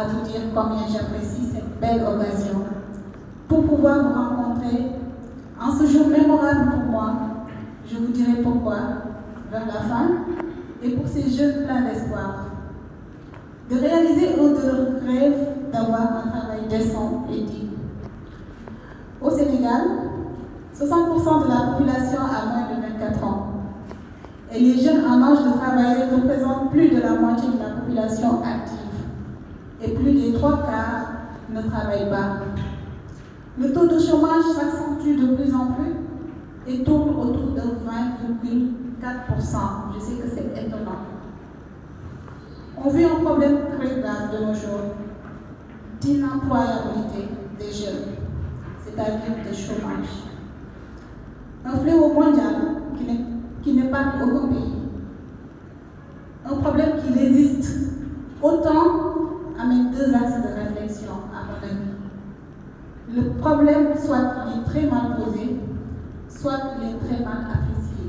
à vous dire combien j'apprécie cette belle occasion pour pouvoir vous rencontrer en ce jour mémorable pour moi. Je vous dirai pourquoi vers la fin et pour ces jeunes pleins d'espoir. De réaliser un de leurs rêves d'avoir un travail décent et digne. Au Sénégal, 60% de la population a moins de 24 ans. Et les jeunes en âge de travailler représentent plus de la moitié de la population active. Et plus des 3 quarts ne travaillent pas. Le taux de chômage s'accentue de plus en plus et tourne autour de 20,4%. Je sais que c'est étonnant. On vit un problème très grave de nos jours d'inemployabilité des jeunes, c'est-à-dire de chômage. Un fléau mondial qui n'épargne aucun pays. Un problème qui résiste autant à mes 2 axes de réflexion, à mon avis. Le problème, soit il est très mal posé, soit il est très mal apprécié.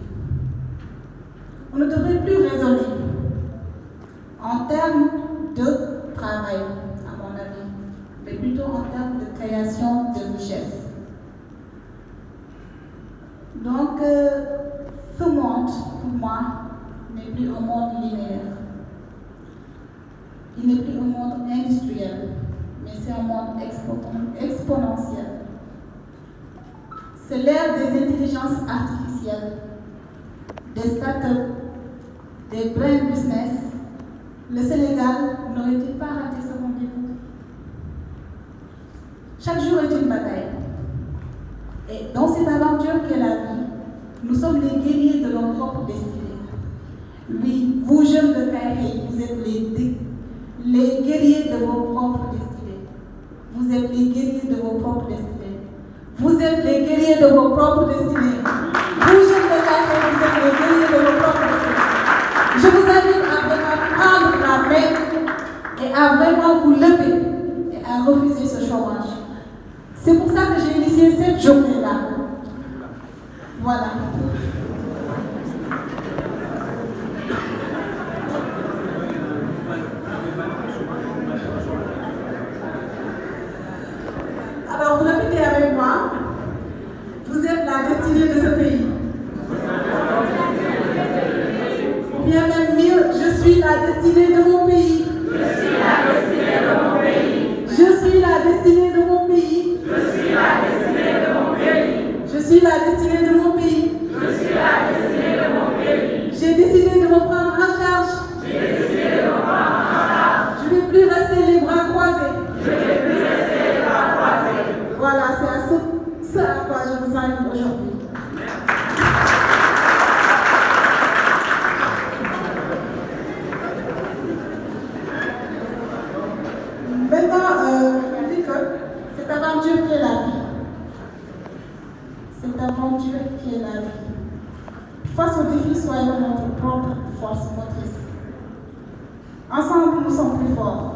On ne devrait plus raisonner en termes de travail, à mon avis, mais plutôt en termes de création de richesse. Donc, ce monde, pour moi, n'est plus un monde linéaire. Il n'est plus un monde industriel, mais c'est un monde exponentiel. C'est l'ère des intelligences artificielles, des startups, des brain business. Le Sénégal n'aurait-il pas raté ce rendez-vous? Chaque jour est une bataille. Et dans cette aventure qu'est la vie, nous sommes les guerriers de nos propres destinées. Oui, vous jeunes de Kairé, vous êtes les guerriers de vos propres destinées. Vous êtes les guerriers de vos propres destinées. Vous êtes les guerriers de vos propres destinées. Vous jeunes de Kairé, vous êtes les guerriers de vos propres destinées. Je vous invite à vraiment prendre la main et à vraiment vous lever et à refuser ce chômage. C'est pour ça que j'ai initié cette journée-là. Voilà. Alors, vous répétez avec moi. Vous êtes la destinée de ce pays. Ou bien même mieux, je suis la destinée de mon pays. Je suis la destinée de mon pays. Je suis la destinée de mon pays. Je suis la destinée de mon pays. Je suis la destinée de mon pays. Je suis la destinée de mon pays. J'ai décidé de me prendre en charge. J'ai décidé de me prendre en charge. Je ne vais plus rester les bras croisés. Je ne vais plus rester les bras croisés. Voilà, c'est à ce à quoi je vous invite aujourd'hui. Maintenant, je dis que cette aventure qui est la vie. Cette aventure qui est la vie. Face aux défis, soyons notre propre force motrice. Ensemble, nous sommes plus forts.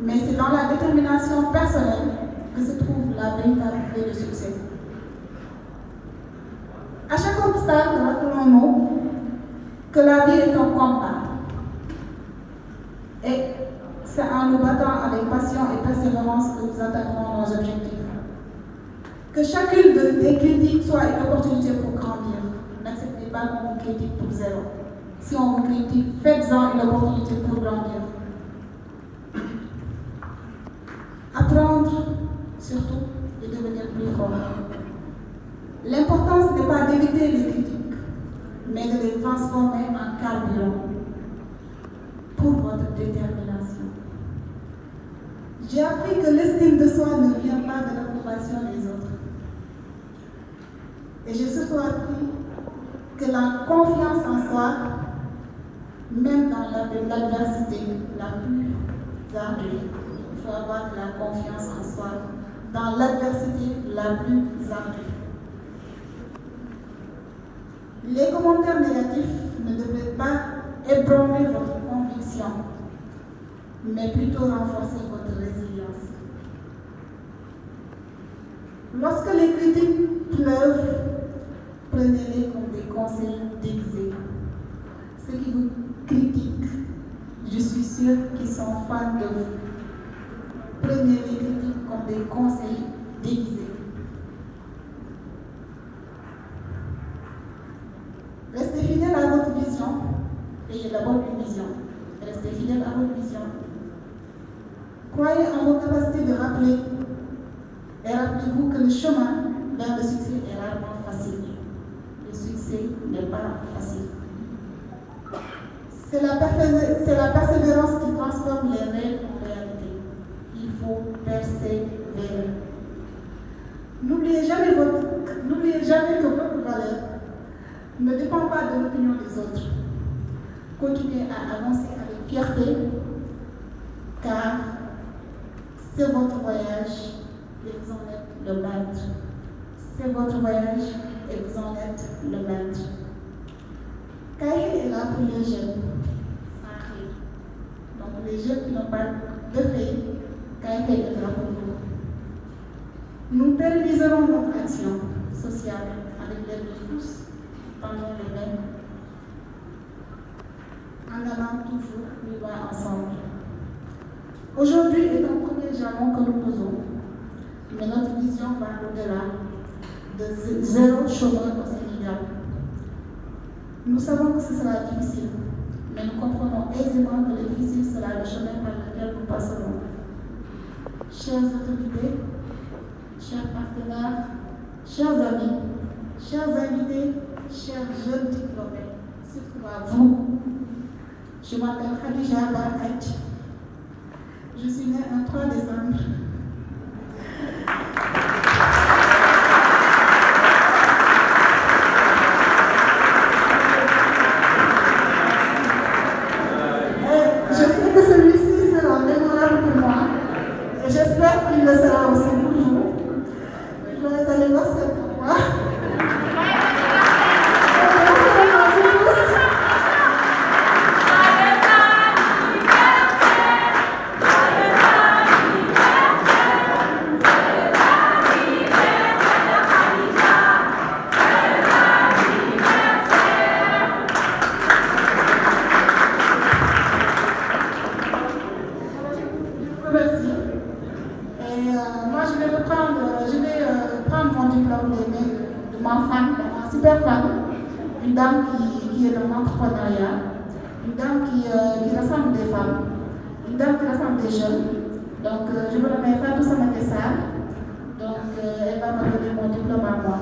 Mais c'est dans la détermination personnelle que se trouve la véritable clé de succès. À chaque obstacle, rappelons-nous que la vie est un combat. Et c'est en nous battant avec passion et persévérance que nous atteindrons nos objectifs. Que chacune des critiques soit une opportunité pour grandir. N'acceptez pas qu'on vous critique pour zéro. Si on vous critique, faites-en une opportunité pour grandir. Apprendre, surtout, et devenir plus fort. L'importance n'est pas d'éviter les critiques, mais de les transformer en carburant pour votre détermination. J'ai appris que l'estime de soi ne vient pas de l'approbation des autres. Et j'ai surtout appris que la confiance en soi, même dans l'adversité la plus ardue, il faut avoir de la confiance en soi dans l'adversité la plus ardue. Les commentaires négatifs ne devraient pas ébranler votre conviction, mais plutôt renforcer votre résilience. Lorsque les critiques pleuvent, prenez-les comme des conseils déguisés. Ceux qui vous critiquent, je suis sûre qu'ils sont fans de vous. des conseils déguisés. Restez fidèle à votre vision, ayez d'abord une vision. Restez fidèle à votre vision. Croyez en vos capacités de rappeler et rappelez-vous que le chemin vers le succès est rarement facile. Le succès n'est pas facile. C'est la persévérance qui transforme les rêves en réalité. Il faut persévérer. N'oubliez jamais que votre valeur ne dépend pas de l'opinion des autres. Continuez à avancer avec fierté, car c'est votre voyage et vous en êtes le maître. C'est votre voyage et vous en êtes le maître. Kaye est là pour les jeunes, sans rire. Donc les jeunes qui n'ont pas de fait, Kaye est là pour vous. Nous pérenniserons notre action sociale avec l'aide de tous pendant le même. En allant toujours plus loin ensemble. Aujourd'hui est un premier jalon que nous posons, mais notre vision va au-delà de zéro chômeur au Sénégal. Nous savons que ce sera difficile, mais nous comprenons aisément que le difficile sera le chemin par lequel nous passerons. Chères autorités, chers partenaires, chers amis, chers invités, chers jeunes diplômés, surtout à vous, je m'appelle Khadija Barhadj. Je suis née un 3 décembre. Et je sais que celui-ci sera mémorable pour moi. Et j'espère qu'il le sera aussi pour vous. Joyeux anniversaire pour moi. Super femme, une dame qui est dans l'entrepreneuriat, une dame qui rassemble des femmes, une dame qui rassemble des jeunes. Donc, je me nomme Fatou Samakessa. Donc, elle va me donner mon diplôme à moi.